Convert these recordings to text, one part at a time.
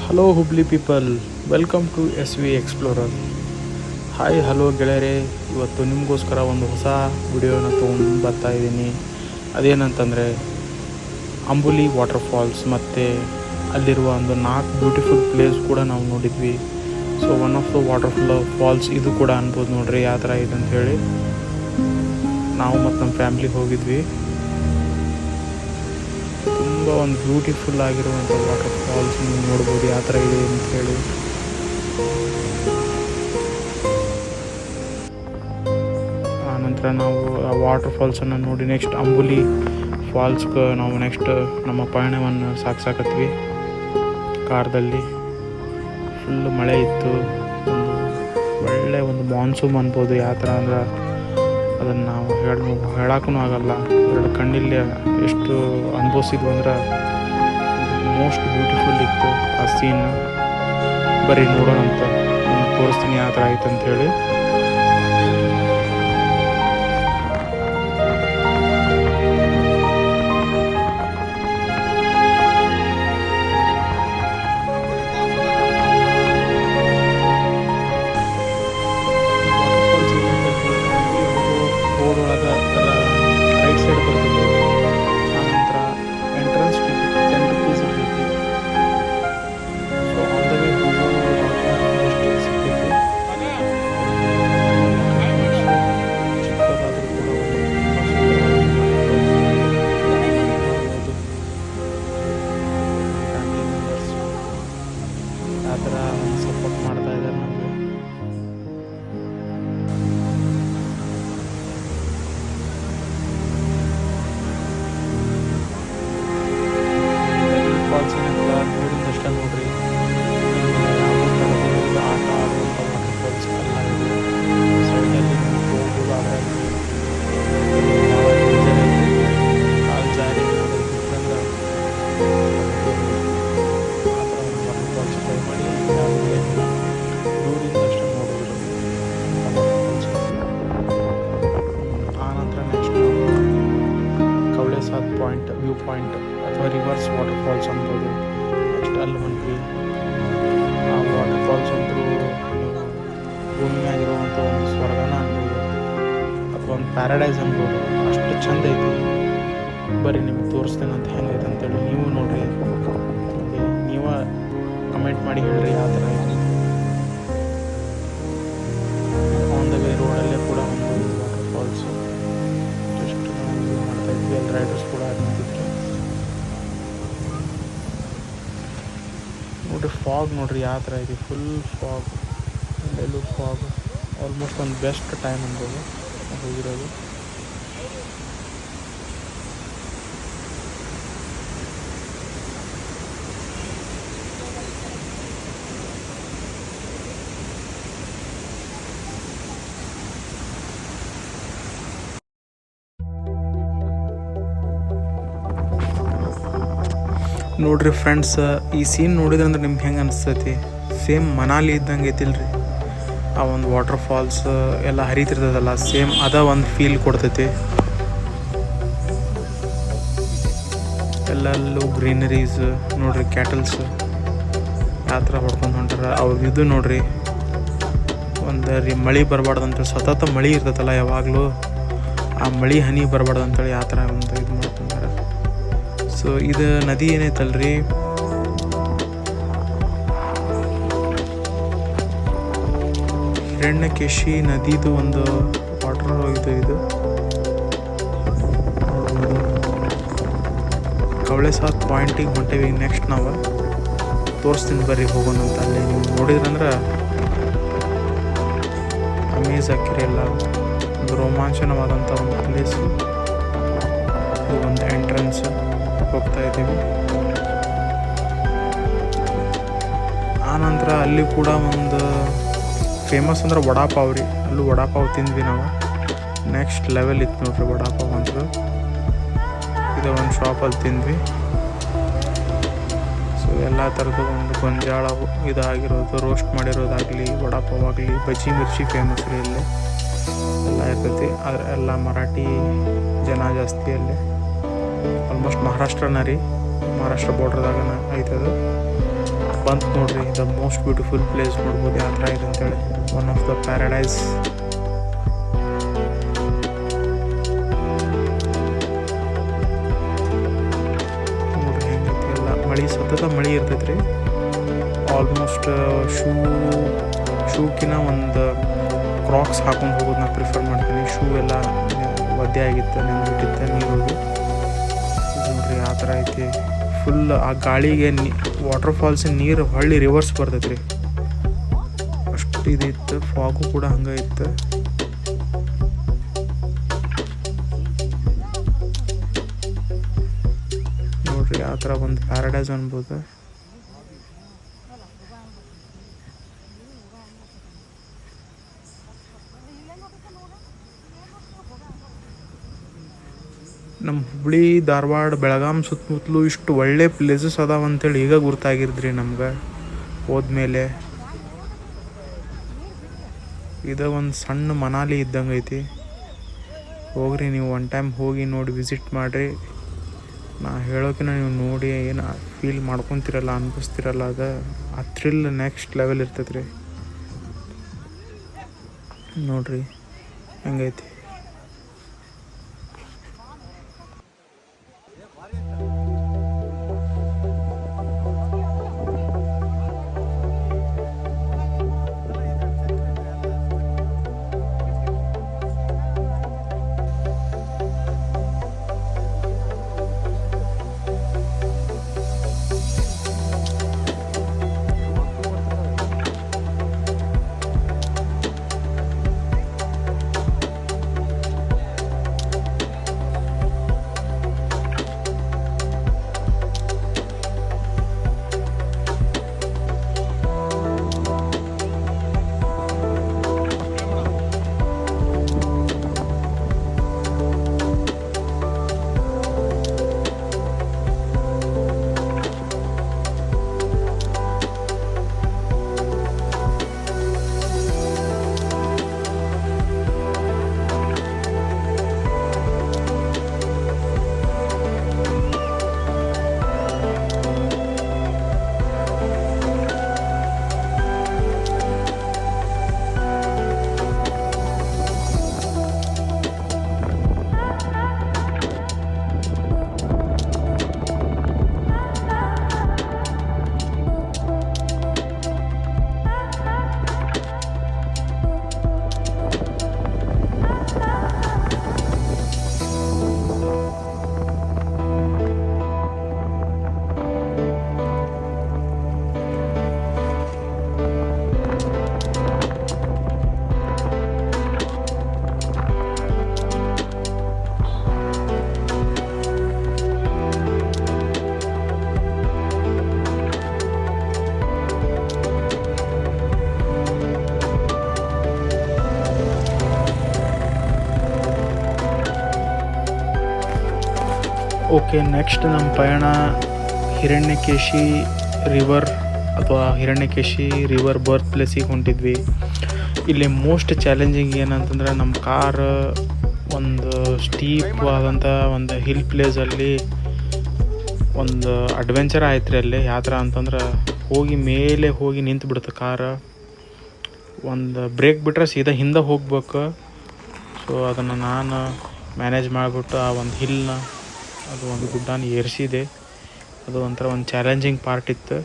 Hello Hubli people, welcome to S V explorer. Hi hello ಗೆಳೆಯರೇ, ಇವತ್ತು ನಿಮಗೋಸ್ಕರ ಒಂದು ಹೊಸ ವಿಡಿಯೋನ ತೊಗೊಂಡು ಬರ್ತಾ ಇದ್ದೀನಿ. ಅದೇನಂತಂದರೆ ಅಂಬುಲಿ ವಾಟರ್ ಫಾಲ್ಸ್ ಮತ್ತು ಅಲ್ಲಿರುವ ಒಂದು 4 ಬ್ಯೂಟಿಫುಲ್ ಪ್ಲೇಸ್ ಕೂಡ ನಾವು ನೋಡಿದ್ವಿ. So one of the water falls ಇದು ಕೂಡ ಅನ್ಬೋದು ನೋಡ್ರಿ ಯಾವ ಥರ ಇದೆ ಅಂಥೇಳಿ. ನಾವು ಮತ್ತು ನಮ್ಮ ಫ್ಯಾಮ್ಲಿ ಹೋಗಿದ್ವಿ. ತುಂಬ ಒಂದು ಬ್ಯೂಟಿಫುಲ್ ಆಗಿರುವಂಥ ವಾಟರ್ ಫಾಲ್ಸ್ ನೀವು ನೋಡ್ಬೋದು ಯಾವ ಥರ ಇದೆ ಅಂಥೇಳಿ. ಆನಂತರ ನಾವು ಆ ವಾಟರ್ ಫಾಲ್ಸನ್ನು ನೋಡಿ ನೆಕ್ಸ್ಟ್ ಅಂಬುಲಿ ಫಾಲ್ಸ್ಗೆ ನಾವು ನೆಕ್ಸ್ಟ್ ನಮ್ಮ ಪಯಣವನ್ನು ಸಾಗಿಸಾಕತ್ವಿ ಕಾರ್ದಲ್ಲಿ. ಫುಲ್ ಮಳೆ ಇತ್ತು, ಒಳ್ಳೆ ಒಂದು ಮಾನ್ಸೂನ್ ಅನ್ಬೋದು. ಯಾವ ಥರ ಅಂದ್ರೆ ಅದನ್ನು ನಾವು ಹೇಳಕ್ಕೂ ಆಗಲ್ಲ. ಎರಡು ಕಣ್ಣಿಲ್ಲಿ ಎಷ್ಟು ಅನುಭವಿಸಿದ್ವು ಅಂದ್ರೆ ಮೋಸ್ಟ್ ಬ್ಯೂಟಿಫುಲ್ ಇತ್ತು ಆ ಸೀನ್. ಬರೀ ನೋಡೋಣ ಅಂತ ತೋರಿಸ್ತೀನಿ ಯಾವ ಥರ ಆಯ್ತು ಅಂಥೇಳಿ. ರೈಟ್ ಸೈಡ್ ಬರ್ತಿದ್ವಿ. ಆನಂತರ ಎಂಟ್ರೆನ್ಸ್ ಟಿಕೆಟ್ 10 rupees ಇರ್ತೈತಿ. ಸೊ ಆನ್ ದ ವೇ ಎಷ್ಟು ಸಿಗ್ತೈತಿ. ಚಿಕ್ಕದಾದರೂ ಕೂಡ ನೋಡ್ಬೋದು. ಫ್ಯಾಮಿಲಿ ಮೆಂಬರ್ಸ್ ಆ ಥರ ಸಪೋರ್ಟ್ ಮಾಡ್ತಾ ಇದ್ದಾರೆ ನಮಗೆ. ಫಾಲ್ಸ್ ಏನಿಲ್ಲ, ನೀರಿಂದಷ್ಟೇ ನೋಡ್ರಿ. ಆಟ ಆಡುವಂಥ ವಾಟರ್ ಫಾಲ್ಸ್ ಎಲ್ಲ ಇದೆ. ಸೈಡಲ್ಲಿ ಹೋಗ್ಬೋದು. ಅದರಲ್ಲಿ ಕಾಲು ಜಾರಿ ಬಿಟ್ಟಂದ್ರೆ ಆ ಥರ ಒಂದು ವಾಟರ್ ಫಾಲ್ಸ್ ಟ್ರೈ ಮಾಡಿ. ದೂರಿಂದಷ್ಟೇ ನೋಡೋದು ವಾಟರ್ ಫಾಲ್ಸ್. ಆನಂತರ ನೆಕ್ಸ್ಟ್ ಕವಳೆಸಾದ್ ಪಾಯಿಂಟ್, ವ್ಯೂ ಪಾಯಿಂಟ್ ಅಥವಾ ರಿವರ್ಸ್ ವಾಟರ್ ಫಾಲ್ಸ್ ಅನ್ಬೋದು. ನೆಕ್ಸ್ಟ್ ಅಲ್ಲಿ ಹೊಂಟ್ವಿ. ಆ ವಾಟರ್ ಫಾಲ್ಸ್ ಅಂತೂ ಭೂಮಿಯಾಗಿರುವಂಥ ಒಂದು ಸ್ವರ್ಗನ ಅನ್ಬೋದು ಅಥವಾ ಒಂದು ಪ್ಯಾರಡೈಸ್ ಅನ್ಬೋದು. ಅಷ್ಟು ಚಂದ ಐತಿ. ಬರೀ ನಿಮ್ಗೆ ತೋರಿಸ್ತೇನೆ ಅಂತ ಹೆಂಗೈತೆ ಅಂತೇಳಿ ನೀವು ನೋಡ್ರಿ. ನೀವು ಕಮೆಂಟ್ ಮಾಡಿ ಹೇಳ್ರಿ ಯಾವ ಥರ ಐತಿ. ಆನ್ ದ ವೇ ರೋಡಲ್ಲೇ ಕೂಡ ಒಂದು ವಾಟರ್ ಫಾಲ್ಸು ಜಸ್ಟ್ ನಾವು ಮಾಡ್ತಾ ಇದ್ವಿ. ಅಲ್ಲಿ ರೈಡರ್ಸ್ ಕೂಡ ನಿಂತಿದ್ರು ನೋಡ್ರಿ. ಫಾಗ್ ನೋಡ್ರಿ ಯಾವ ಥರ ಇದೆ. ಫುಲ್ ಫಾಗ್, ಎಲ್ಲೆಲ್ಲೂ ಫಾಗ್. ಆಲ್ಮೋಸ್ಟ್ ಒಂದು ಬೆಸ್ಟ್ ಟೈಮ್ ಅನ್ಬೋದು ಹೋಗಿರೋದು. ನೋಡ್ರಿ ಫ್ರೆಂಡ್ಸ್, ಈ ಸೀನ್ ನೋಡಿದ್ರೆ ಅಂದ್ರೆ ನಿಮ್ಗೆ ಹೆಂಗೆ ಅನಿಸ್ತೈತಿ? ಸೇಮ್ ಮನಾಲಿ ಇದ್ದಂಗೆ ಐತಿಲ್ರಿ. ಆ ಒಂದು ವಾಟರ್ ಫಾಲ್ಸ್ ಎಲ್ಲ ಹರಿತಿರ್ತದಲ್ಲ, ಸೇಮ್ ಅದ ಒಂದು ಫೀಲ್ ಕೊಡ್ತೈತಿ. ಎಲ್ಲೆಲ್ಲೂ ಗ್ರೀನರೀಸ್ ನೋಡ್ರಿ. ಕ್ಯಾಟಲ್ಸ್ ಯಾವ ಥರ ಹೊಡ್ಕೊಂಡು ಹೊಂಟಾರ. ಅವ್ರದ್ದು ಇದು ನೋಡ್ರಿ, ಒಂದು ಮಳೆ ಬರಬಾರ್ದು ಅಂತೇಳಿ ಸತತ ಮಳೆ ಇರ್ತೈತಲ್ಲ ಯಾವಾಗಲೂ, ಆ ಮಳೆ ಹನಿ ಬರಬಾರ್ದು ಅಂತೇಳಿ ಯಾವ ಥರ ಒಂದು ಇದು ಮಾಡ್ಕೊಂಡಾರ. ಸೊ ಇದು ನದಿ ಏನೈತಲ್ರಿ, ಹಿರಣ್ಯಕೇಶಿ ನದಿದು ಒಂದು ವಾಟರ್ ಇದು ನೋಡ್ಬೋದು. ಕವಳೆಸಾದ್ ಪಾಯಿಂಟಿಗೆ ಹೊಂಟೇವಿ. ನೆಕ್ಸ್ಟ್ ನಾವು ತೋರಿಸ್ತೀನಿ ಬರ್ರಿ ಹೋಗೋಣ ಅಂತ. ಅಲ್ಲಿ ನೀವು ನೋಡಿದ್ರಂದ್ರೆ ಅಮೇಜ್ ಹಾಕಿರಿ. ಎಲ್ಲ ಒಂದು ರೋಮಾಂಚನವಾದಂಥ ಒಂದು ಪ್ಲೇಸು. ಇದು ಒಂದು ಎಂಟ್ರೆನ್ಸ್ ಹೋಗ್ತಾ ಇದ್ದೀವಿ. ಆನಂತರ ಅಲ್ಲಿ ಕೂಡ ಒಂದು ಫೇಮಸ್ ಅಂದ್ರೆ ವಡಾಪಾವ್ ರೀ. ಅಲ್ಲೂ ವಡಾಪಾವ್ ತಿಂದ್ವಿ ನಾವು. ನೆಕ್ಸ್ಟ್ ಲೆವೆಲ್ ಇತ್ತು ನೋಡ್ರಿ ವಡಾಪಾವ್ ಅಂತ. ಇದು ಒಂದು ಶಾಪಲ್ಲಿ ತಿಂದ್ವಿ. ಸೊ ಎಲ್ಲ ಥರದ್ದು ಒಂದು ಗೊಂಜಾಳ ಇದಾಗಿರೋದು, ರೋಸ್ಟ್ ಮಾಡಿರೋದಾಗಲಿ, ವಡಾಪಾವ್ ಆಗಲಿ, ಬಜ್ಜಿ ಮಿರ್ಚಿ ಫೇಮಸ್ ರೀ ಇಲ್ಲಿ ಎಲ್ಲ ಇರ್ತೈತಿ. ಆದರೆ ಎಲ್ಲ ಮರಾಠಿ ಜನ ಜಾಸ್ತಿ ಅಲ್ಲಿ. ಆಲ್ಮೋಸ್ಟ್ ಮಹಾರಾಷ್ಟ್ರನ ರೀ, ಮಹಾರಾಷ್ಟ್ರ ಬಾರ್ಡ್ರದಾಗ ಐತದು. ಬಂತು ನೋಡ್ರಿ, ದ ಮೋಸ್ಟ್ ಬ್ಯೂಟಿಫುಲ್ ಪ್ಲೇಸ್ ನೋಡ್ಬೋದು ಯಾವ ಥರ ಇದೆ ಅಂತೇಳಿ. One of the paradise. ನೋಡ್ರಿ ಹೆಂಗೈತಿ ಎಲ್ಲ. ಮಳೆ ಸತತ ಮಳೆ ಇರ್ತೈತೆ ರೀ. ಆಲ್ಮೋಸ್ಟ್ ಶೂಕಿನ ಒಂದು ಕ್ರಾಕ್ಸ್ ಹಾಕೊಂಡು ಹೋಗೋದು ನಾನು ಪ್ರಿಫರ್ ಮಾಡ್ತೀನಿ. ಶೂ ಎಲ್ಲ ಒದ್ದೆ ಆಗಿತ್ತು, ನೆನ್ಬಿಟ್ಟಿತ್ತು ನೀರು ಹೋಗಿ. ನೋಡ್ರಿ ಆ ಥರ ಐತಿ. ಫುಲ್ ಆ ಗಾಳಿಗೆ ವಾಟರ್ ಫಾಲ್ಸಿನ ನೀರು ಹೊಳ್ಳಿ ರಿವರ್ಸ್ ಬರ್ತೈತೆ ರೀ, ಅಷ್ಟು ಇದಿತ್ತು. ಫಾಗು ಕೂಡ ಹಂಗೆ ಇತ್ತು. ನೋಡ್ರಿ ಆ ಥರ ಒಂದು ಪ್ಯಾರಡೈಸ್ ಅನ್ಬೋದು. ನಮ್ಮ ಹುಬ್ಳಿ, ಧಾರವಾಡ, ಬೆಳಗಾಂ ಸುತ್ತಮುತ್ತಲು ಇಷ್ಟು ಒಳ್ಳೆ ಪ್ಲೇಸಸ್ ಅದಾವ ಅಂತೇಳಿ ಈಗ ಗುರ್ತಾಗಿರ್ದ್ರಿ ನಮ್ಗೆ ಹೋದ್ಮೇಲೆ. ಇದು ಒಂದು ಸಣ್ಣ ಮನಾಲಿ ಇದ್ದಂಗೆ ಐತಿ. ಹೋಗ್ರಿ ನೀವು ಒನ್ ಟೈಮ್ ಹೋಗಿ ನೋಡಿ ವಿಸಿಟ್ ಮಾಡಿರಿ. ನಾ ಹೇಳೋಕಿನ ನೀವು ನೋಡಿ ಏನು ಫೀಲ್ ಮಾಡ್ಕೊತಿರಲ್ಲ, ಅನ್ಭವಿಸ್ತಿರಲ್ಲ, ಅದು ಆ ಥ್ರಿಲ್ ನೆಕ್ಸ್ಟ್ ಲೆವೆಲ್ ಇರ್ತೈತೆ ರೀ. ನೋಡ್ರಿ ಹೆಂಗೈತಿ. ಓಕೆ, ನೆಕ್ಸ್ಟ್ ನಮ್ಮ ಪಯಣ ಹಿರಣ್ಯಕೇಶಿ ರಿವರ್ ಅಥವಾ ಹಿರಣ್ಯಕೇಶಿ ರಿವರ್ ಬರ್ತ್ ಪ್ಲೇಸಿಗೆ ಹೊಂಟಿದ್ವಿ. ಇಲ್ಲಿ ಮೋಸ್ಟ್ ಚಾಲೆಂಜಿಂಗ್ ಏನಂತಂದ್ರೆ ನಮ್ಮ ಕಾರ್ ಒಂದು ಸ್ಟೀಪ್ ಆದಂಥ ಒಂದು ಹಿಲ್ ಪ್ಲೇಸಲ್ಲಿ ಒಂದು ಅಡ್ವೆಂಚರ್ ಆಯ್ತು ರೀ. ಅಲ್ಲಿ ಯಾವ ಥರ ಅಂತಂದ್ರೆ ಮೇಲೆ ಹೋಗಿ ನಿಂತು ಬಿಡುತ್ತೆ ಕಾರ್. ಒಂದು ಬ್ರೇಕ್ ಬಿಟ್ರೆ ಸೀದಾ ಹಿಂದೆ ಹೋಗ್ಬೇಕು. ಸೊ ಅದನ್ನು ನಾನು ಮ್ಯಾನೇಜ್ ಮಾಡಿಬಿಟ್ಟು ಆ ಒಂದು ಹಿಲ್ನ, ಅದು ಒಂದು ಗುಡ್ಡನ ಏರಿಸಿದೆ. ಅದು ಒಂಥರ ಒಂದು ಚಾಲೆಂಜಿಂಗ್ ಪಾರ್ಟ್ ಇತ್ತು.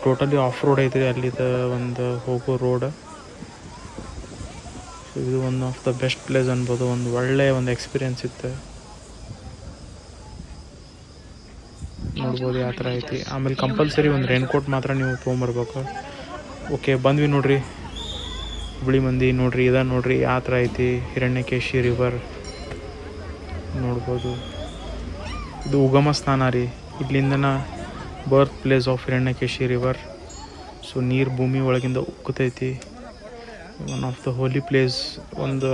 ಟೋಟಲಿ ಆಫ್ ರೋಡ್ ಐತ್ರಿ ಅಲ್ಲಿದು ಒಂದು ಹೋಗೋ ರೋಡ್. ಸೊ ಇದು one of the best place ಅನ್ಬೋದು. ಒಂದು ಒಳ್ಳೆಯ ಒಂದು ಎಕ್ಸ್ಪೀರಿಯನ್ಸ್ ಇತ್ತು, ನೋಡ್ಬೋದು ಯಾವ ಥರ ಐತಿ. ಆಮೇಲೆ ಕಂಪಲ್ಸರಿ ಒಂದು ರೈನ್ಕೋಟ್ ಮಾತ್ರ ನೀವು ತೊಗೊಂಬರ್ಬೇಕು. ಓಕೆ, ಬಂದ್ವಿ ನೋಡ್ರಿ ಹುಬ್ಳಿ ಮಂದಿ. ನೋಡ್ರಿ ಇದ ನೋಡ್ರಿ ಯಾವ ಥರ ಐತಿ ಹಿರಣ್ಯಕೇಶಿ ರಿವರ್ ನೋಡ್ಬೋದು. ಇದು ಉಗಮ ಸ್ಥಾನ ರೀ, ಇಲ್ಲಿಂದನ birth place of Hiranyakeshi river. So ನೀರು ಭೂಮಿ ಒಳಗಿಂದ ಉಕ್ಕುತೈತಿ. One of the holy place. ಒಂದು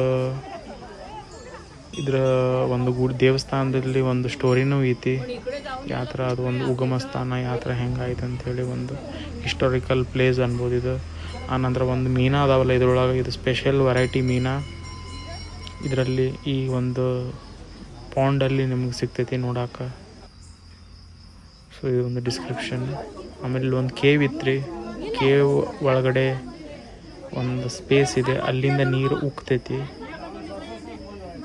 ಇದರ ಒಂದು ದೇವಸ್ಥಾನದಲ್ಲಿ ಒಂದು ಸ್ಟೋರಿನೂ ಐತಿ, ಯಾವ ಥರ ಅದು ಒಂದು ಉಗಮ ಸ್ಥಾನ ಯಾವ ಥರ ಹೆಂಗಾಯ್ತು ಅಂಥೇಳಿ ಒಂದು ಹಿಸ್ಟಾರಿಕಲ್ ಪ್ಲೇಸ್ ಅನ್ಬೋದು ಇದು. ಆನಂತರ ಒಂದು ಮೀನಾ ಅದಾವಲ್ಲ ಇದ್ರೊಳಗೆ, ಇದು ಸ್ಪೆಷಲ್ ವೆರೈಟಿ ಮೀನಾ ಇದರಲ್ಲಿ ಈ ಒಂದು ಪಾಂಡಲ್ಲಿ ನಿಮ್ಗೆ ಸಿಗ್ತೈತಿ ನೋಡೋಕೆ. ಸೊ ಇದೊಂದು ಡಿಸ್ಕ್ರಿಪ್ಷನ್. ಆಮೇಲೆ ಒಂದು ಕೇವ್ ಇತ್ತು ರೀ. ಕೇವ್ ಒಳಗಡೆ ಒಂದು ಸ್ಪೇಸ್ ಇದೆ, ಅಲ್ಲಿಂದ ನೀರು ಉಕ್ತೈತಿ.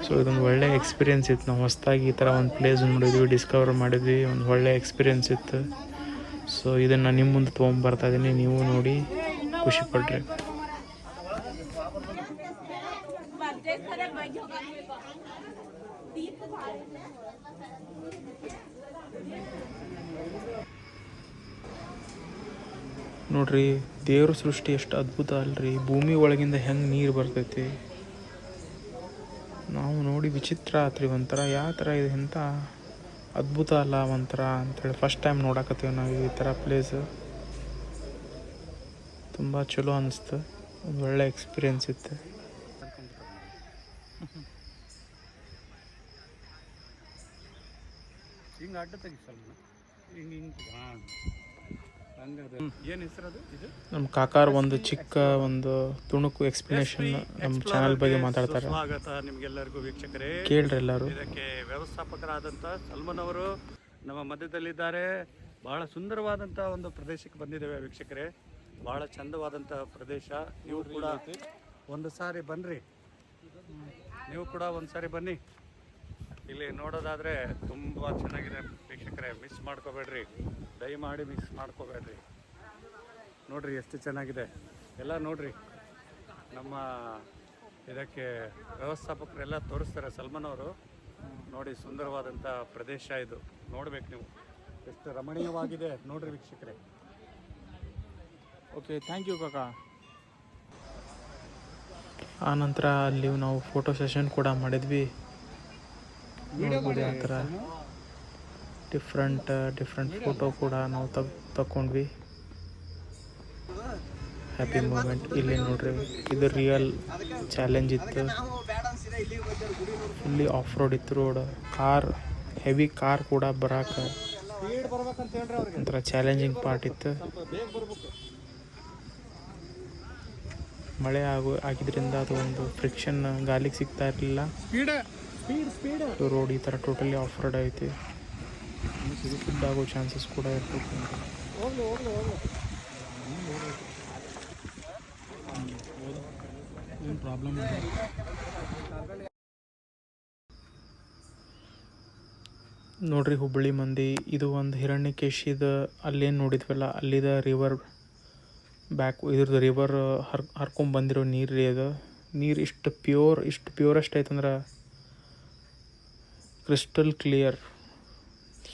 ಸೊ ಇದೊಂದು ಒಳ್ಳೆ ಎಕ್ಸ್ಪೀರಿಯೆನ್ಸ್ ಇತ್ತು. ನಾವು ಹೊಸದಾಗಿ ಈ ಥರ ಒಂದು ಪ್ಲೇಸ್ ನೋಡಿದ್ವಿ, ಡಿಸ್ಕವರ್ ಮಾಡಿದ್ವಿ. ಒಂದು ಒಳ್ಳೆ ಎಕ್ಸ್ಪೀರಿಯೆನ್ಸ್ ಇತ್ತು. ಸೊ ಇದನ್ನು ನಿಮ್ಮ ಮುಂದೆ ತೊಗೊಂಬರ್ತಾಯಿದ್ದೀನಿ, ನೀವು ನೋಡಿ ಖುಷಿಪಡ್ರಿ. ನೋಡ್ರಿ, ದೇವ್ರ ಸೃಷ್ಟಿ ಎಷ್ಟು ಅದ್ಭುತ ಅಲ್ರಿ. ಭೂಮಿ ಒಳಗಿಂದ ಹೆಂಗೆ ನೀರು ಬರ್ತೈತಿ ನಾವು ನೋಡಿ ವಿಚಿತ್ರ ಆತ್ರಿ. ಒಂಥರ ಯಾವ ಥರ ಇದೆ, ಎಂಥ ಅದ್ಭುತ ಅಲ್ಲ ಒಂಥರ ಅಂಥೇಳಿ ಫಸ್ಟ್ ಟೈಮ್ ನೋಡಕತ್ತೀವಿ ನಾವು ಈ ಥರ ಪ್ಲೇಸ್. ತುಂಬ ಚಲೋ ಅನ್ನಿಸ್ತು, ಒಂದು ಒಳ್ಳೆ ಎಕ್ಸ್ಪೀರಿಯೆನ್ಸ್ ಇತ್ತು. ಏನು ಹೆಸರದು? ಇದು ನಮ್ಮ ಕಾಕಾರ್ ಒಂದು ಚಿಕ್ಕ ಒಂದು ತುಣುಕು ಎಕ್ಸ್ಪ್ಲನೇಷನ್ ನಮ್ಮ ಚಾನಲ್ ಬಗ್ಗೆ ಮಾತಾಡ್ತಾರೆ. ಸ್ವಾಗತ ನಿಮಗೆಲ್ಲರಿಗೂ ವೀಕ್ಷಕರೇ. ಕೇಳ್ರಿ ಎಲ್ಲರೂ. ಇದಕ್ಕೆ ವ್ಯವಸ್ಥಾಪಕರಾದಂಥ ಸಲ್ಮನ್ ಅವರು ನಮ್ಮ ಮಧ್ಯದಲ್ಲಿದ್ದಾರೆ. ಬಹಳ ಸುಂದರವಾದಂಥ ಒಂದು ಪ್ರದೇಶಕ್ಕೆ ಬಂದಿದ್ದೇವೆ ವೀಕ್ಷಕರೇ. ಬಹಳ ಚಂದವಾದಂಥ ಪ್ರದೇಶ. ನೀವು ಕೂಡ ಒಂದು ಸಾರಿ ಬನ್ನಿರಿ, ನೀವು ಕೂಡ ಒಂದು ಸಾರಿ ಬನ್ನಿ. ಇಲ್ಲಿ ನೋಡೋದಾದರೆ ತುಂಬ ಚೆನ್ನಾಗಿದೆ ವೀಕ್ಷಕರೇ. ಮಿಸ್ ಮಾಡ್ಕೋಬೇಡ್ರಿ, ದಯಮಾಡಿ ಮಿಸ್ ಮಾಡ್ಕೋಬೇಡ್ರಿ. ನೋಡ್ರಿ ಎಷ್ಟು ಚೆನ್ನಾಗಿದೆ ಎಲ್ಲ. ನೋಡ್ರಿ, ನಮ್ಮ ಇದಕ್ಕೆ ವ್ಯವಸ್ಥಾಪಕರೆಲ್ಲ ತೋರಿಸ್ತಾರೆ ಸಲ್ಮನ್ ಅವರು. ನೋಡಿ, ಸುಂದರವಾದಂಥ ಪ್ರದೇಶ ಇದು. ನೋಡ್ಬೇಕು ನೀವು, ಎಷ್ಟು ರಮಣೀಯವಾಗಿದೆ ನೋಡ್ರಿ ವೀಕ್ಷಕರೇ. ಓಕೆ, ಥ್ಯಾಂಕ್ ಯು ಕಾಕಾ. ಆ ನಂತರ ಅಲ್ಲಿ ನಾವು ಫೋಟೋ ಸೆಷನ್ ಕೂಡ ಮಾಡಿದ್ವಿ. ನೋಡ್ಬೋದು ಆ ಥರ ಡಿಫ್ರೆಂಟ್ ಫೋಟೋ ಕೂಡ ನಾವು ತಗೊಂಡ್ವಿ. Happy moment. ಇಲ್ಲಿ ನೋಡ್ರಿ, ಇದು ರಿಯಲ್ ಚಾಲೆಂಜ್ ಇತ್ತು. ಫುಲ್ಲಿ ಆಫ್ ರೋಡ್ ಇತ್ತು ರೋಡ್. ಹೆವಿ ಕಾರ್ ಕೂಡ ಬರಾಕ ಒಂಥರ ಚಾಲೆಂಜಿಂಗ್ ಪಾರ್ಟ್ ಇತ್ತು. ಮಳೆ ಆಗಿದ್ರಿಂದ ಅದು ಒಂದು ಫ್ರಿಕ್ಷನ್ ಗಾಲಿಗೆ ಸಿಗ್ತಾ ಇರಲಿಲ್ಲ. ರೋಡ್ ಈ ಥರ ಟೋಟಲಿ ಆಫ್ ರೋಡ್ ಐತಿ. ಸ್ಕಿಡ್ ಆಗೋ ಚಾನ್ಸಸ್ ಕೂಡ ಇರ್ತೈತಿ. ಏನು ಪ್ರಾಬ್ಲಮ್ ಇಲ್ಲ. ನೋಡ್ರಿ, ಹುಬ್ಬಳ್ಳಿ ಮಂದಿ ಇದು ಒಂದು ಹಿರಣ್ಯಕೇಶಿದ ಅಲ್ಲೇನು ನೋಡಿದ್ವಲ್ಲ, ಅಲ್ಲಿದ ರಿವರ್ ಬ್ಯಾಕ್, ಇದ್ರದ್ದು ರಿವರ್ ಹರ್ಕೊಂಬಂದಿರೋ ನೀರು ರೀ ಅದು. ನೀರು ಇಷ್ಟು ಪ್ಯೂರೆಸ್ಟ್ ಐತಂದ್ರೆ ಕ್ರಿಸ್ಟಲ್ ಕ್ಲಿಯರ್.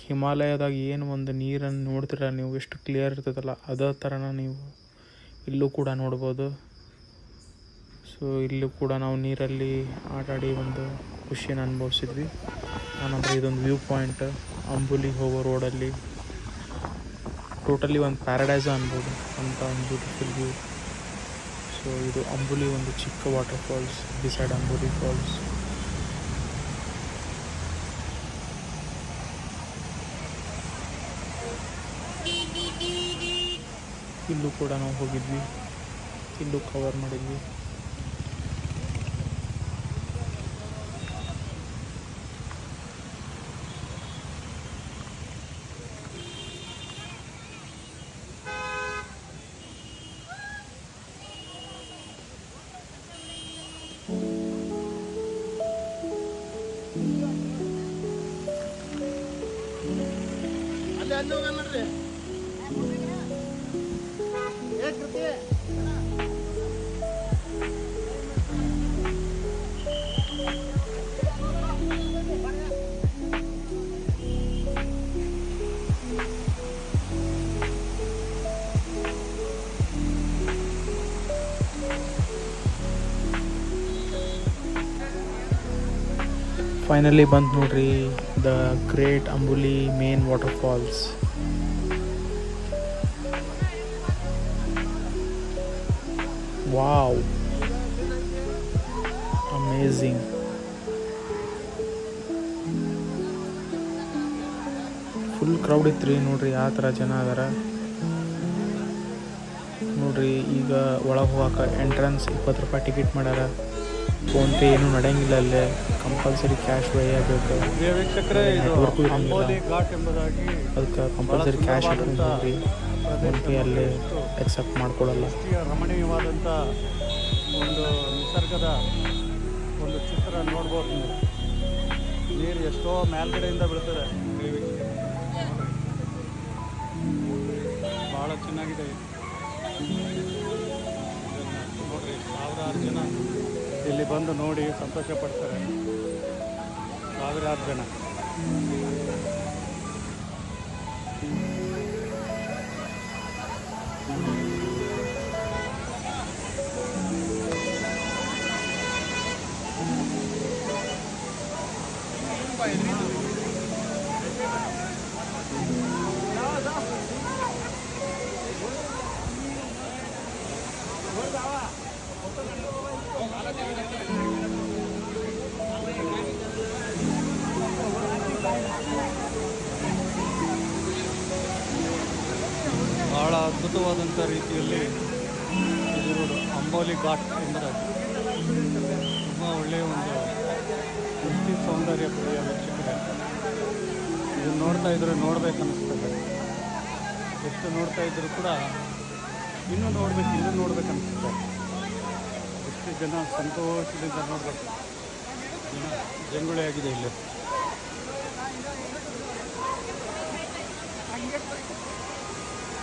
ಹಿಮಾಲಯದಾಗ ಏನು ಒಂದು ನೀರನ್ನು ನೋಡ್ತೀರ ನೀವು, ಎಷ್ಟು ಕ್ಲಿಯರ್ ಇರ್ತದಲ್ಲ, ಅದೇ ಥರನ ನೀವು ಇಲ್ಲೂ ಕೂಡ ನೋಡ್ಬೋದು. ಸೊ ಇಲ್ಲೂ ಕೂಡ ನಾವು ನೀರಲ್ಲಿ ಆಟಾಡಿ ಒಂದು ಖುಷಿಯನ್ನು ಅನುಭವಿಸಿದ್ವಿ. ಆನಂತರ ಇದೊಂದು ವ್ಯೂ ಪಾಯಿಂಟ್, ಅಂಬುಲಿಗೆ ಹೋಗೋ ರೋಡಲ್ಲಿ ಟೋಟಲಿ ಒಂದು ಪ್ಯಾರಡೈಸ್ ಅನ್ಬೋದು ಅಂತ ಒಂದು ಬ್ಯೂಟಿಫುಲ್ ವ್ಯೂ. ಸೊ ಇದು ಅಂಬುಲಿ ಒಂದು ಚಿಕ್ಕ water falls beside Ambuli falls. ಇಲ್ಲೂ ಕೂಡ ನಾವು ಹೋಗಿದ್ವಿ, ಇಲ್ಲೂ ಕವರ್ ಮಾಡಿದ್ವಿ. ಫೈನಲಿ ಬಂತು ನೋಡ್ರಿ, the great Amboli main water falls. Wow, amazing. Full crowd ಇತ್ತು ರೀ. ನೋಡ್ರಿ ಯಾವ ಥರ ಜನ ಅದಾರ ನೋಡ್ರಿ. ಈಗ ಒಳಗೆ ಹೋಗಕ್ಕೆ ಎಂಟ್ರೆನ್ಸ್ 20 ರೂಪಾಯಿ ಟಿಕೆಟ್ ಮಾಡ್ಯಾರ. ಫೋನ್ಪೇ ಏನೂ ನಡೆಯಂಗಿಲ್ಲ ಅಲ್ಲೇ, ಕಂಪಲ್ಸರಿ ಕ್ಯಾಶ್ ಒಯ್ಯಬೇಕು. ವೀಕ್ಷಕರೇ, ಇದು ನೆಟ್ವರ್ಕು ಇರಂಗಿಲ್ಲ, ಅಂಬೋಲಿ ಘಾಟ್ ಎಂಬುದಾಗಿ ಅದಕ್ಕೆ ಕಂಪಲ್ಸರಿ ಕ್ಯಾಶ್ ಇಟ್ಕೊಂಡು ಹೋಗ್ರಿ. ಫೋನ್ಪೇ ಅಲ್ಲೇ ಎಷ್ಟು ಎಕ್ಸೆಪ್ಟ್ ಮಾಡ್ಕೊಳ್ಳಲ್ಲ. ರಮಣೀಯವಾದಂಥ ಒಂದು ನಿಸರ್ಗದ ಒಂದು ಚಿತ್ರ ನೋಡ್ಬೋದು ನೀವು. ನೀರು ಎಷ್ಟೋ ಮೇಲ್ಗಡೆಯಿಂದ ಬೀಳ್ತದೆ. ಭಾಳ ಚೆನ್ನಾಗಿದೆ ನೋಡ್ರಿ. ಸಾವಿರಾರು ಜನ ಇಲ್ಲಿ ಬಂದು ನೋಡಿ ಸಂತೋಷ ಪಡ್ತಾರೆ, ಸಾವಿರಾರು ಜನ. ಭಾಳ ಅದ್ಭುತವಾದಂಥ ರೀತಿಯಲ್ಲಿ ಇದಿರೋದು ಅಂಬೋಲಿ ಘಾಟ್ ಎಂಬುದಾಗಿ ತುಂಬ ಒಳ್ಳೆಯ ಒಂದು ಸೃಷ್ಟಿ ಸೌಂದರ್ಯ ಪ್ರಿಯ ವೀಕ್ಷಕರೇ. ಇದನ್ನು ನೋಡ್ತಾ ಇದ್ರೆ ನೋಡ್ಬೇಕನ್ನಿಸ್ತದೆ. ಎಷ್ಟು ನೋಡ್ತಾ ಇದ್ರೂ ಕೂಡ ಇನ್ನೂ ನೋಡ್ಬೇಕನ್ನಿಸ್ತದೆ. ಎಷ್ಟು ಜನ ಸಂತೋಷದಿಂದ ನೋಡಬೇಕು. ಜಂಗುಳಿ ಆಗಿದೆ ಇಲ್ಲಿ.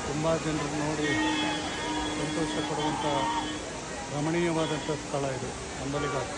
ತುಂಬ ಜನರು ನೋಡಿ ಸಂತೋಷ ಪಡುವಂಥ ರಮಣೀಯವಾದಂಥ ಸ್ಥಳ ಇದು ಅಂಬೋಲಿ ಘಾಟ್.